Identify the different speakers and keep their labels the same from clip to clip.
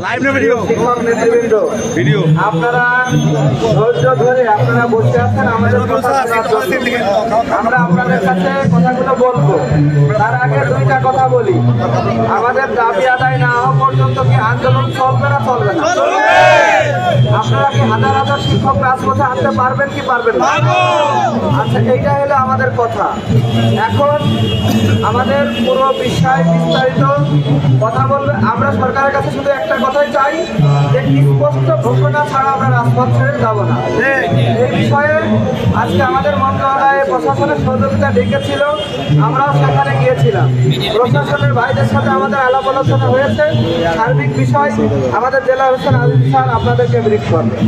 Speaker 1: Live না video
Speaker 2: শিক্ষক নেতৃবৃন্দ
Speaker 1: ভিডিও
Speaker 2: আপনারা ধৈর্য ধরে আপনারা বসে আছেন আমাদের কথা শোনার জন্য। আমরা আপনাদের কাছে কথাগুলো বলবো, তার আগে দুইটা কথা বলি। আমাদের দাবি আদায় না হওয়া পর্যন্ত কি আন্দোলন চলবে না চলবে না? আপনারা কি হাজার হাজার শিক্ষক রাজপথে আনতে পারবেন কি পারবেন না? আচ্ছা, এইটা হলো আমাদের কথা। এখন আমাদের পুরো বিষয় বিস্তারিত কথা বলবে। আমরা সরকারের কাছে শুধু একটা কথাই চাই যে স্পষ্ট ঘোষণা ছাড়া আমরা রাজপথ ছেড়ে যাব না। এই বিষয়ে আজকে আমাদের মন্ত্রণালয়ে প্রশাসনের সহযোগিতা ডেকেছিল, আমরাও সেখানে গিয়েছিলাম। প্রশাসনের ভাইদের সাথে আমাদের আলাপ আলোচনা হয়েছে। সার্বিক বিষয় আমাদের জেলা হোসেন আজিজ স্যার আপনাদেরকে ব্রিফ করবেন।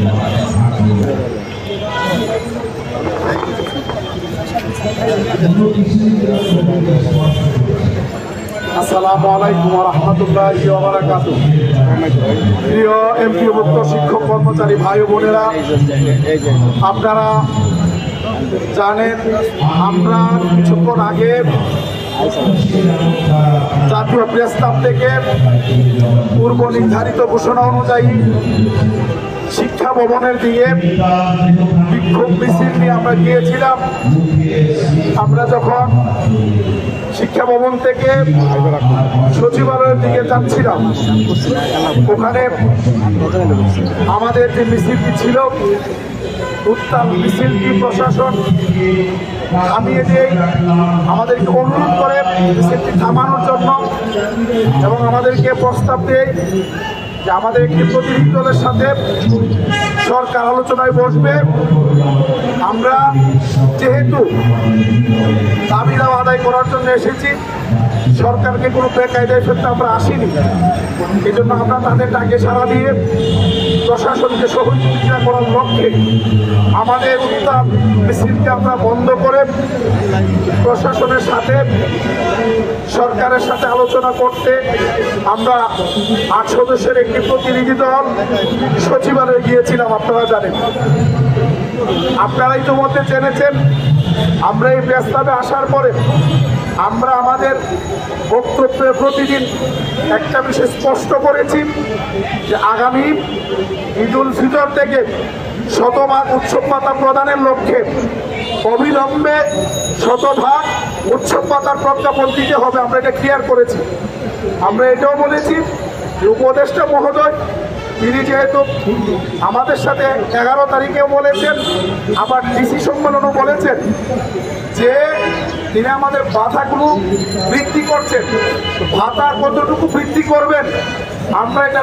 Speaker 3: আসসালামু আলাইকুম ওয়া রাহমাতুল্লাহি ওয়া বারাকাতুহু। প্রিয় এমপিওভুক্ত শিক্ষক কর্মচারী ভাই বোনেরা, আপনারা জানেন আমরা কিছুক্ষণ আগে জাতীয় প্রেস ক্লাব থেকে পূর্ব নির্ধারিত ঘোষণা অনুযায়ী শিক্ষা ভবনের দিকে বিক্ষোভ মিছিল নিয়ে আমরা গিয়েছিলাম। আমরা যখন শিক্ষা ভবন থেকে সচিবালয়ের দিকে যাচ্ছিলাম, ওখানে আমাদের যে মিছিলটি ছিল, উত্তাল মিছিলটি প্রশাসন থামিয়ে দিয়ে আমাদেরকে অনুরোধ করে মিছিলটি থামানোর জন্য এবং আমাদেরকে প্রস্তাব দেয় যে আমাদের একটি প্রতিনিধি দলের সাথে সরকার আলোচনায় বসবে। আমরা যেহেতু দাবি দাওয়া আদায় করার জন্য এসেছি, সরকারকে কোনো বেকায়দায় ফেলতে আমরা আসিনি। এই জন্য আমরা তাদের ডাকে সাড়া দিয়ে প্রশাসনকে সহযোগিতা করার লক্ষ্যে আমাদের উত্তাল মিছিলকে আমরা বন্ধ করে প্রশাসনের সাথে সরকারের সাথে আলোচনা করতে আমরা ৮ সদস্যের একটি প্রতিনিধি দল সচিবালয়ে গিয়েছিলাম। আপনারা জানেন, আপনারা ইতিমধ্যে জেনেছেন, আমরা এই প্রস্তাবে আসার পরে আমরা আমাদের বক্তব্যে প্রতিদিন একটা বিষয় স্পষ্ট করেছি যে আগামী ঈদুল ফিতর থেকে শতভাগ উৎসব ভাতা প্রদানের লক্ষ্যে অবিলম্বে শতভাগ উৎসব ভাতার প্রজ্ঞাপন দিতে হবে। আমরা এটা ক্লিয়ার করেছি। আমরা এটাও বলেছি যে উপদেষ্টা মহোদয় তিনি যেহেতু আমাদের সাথে 11 তারিখেও বলেছেন, আবার ডিসি সম্মেলনও বলেছেন যে তিনি আমাদের ভাতাগুলো বৃদ্ধি করছেন, ভাতা কতটুকু বৃদ্ধি করবেন আমরা এটা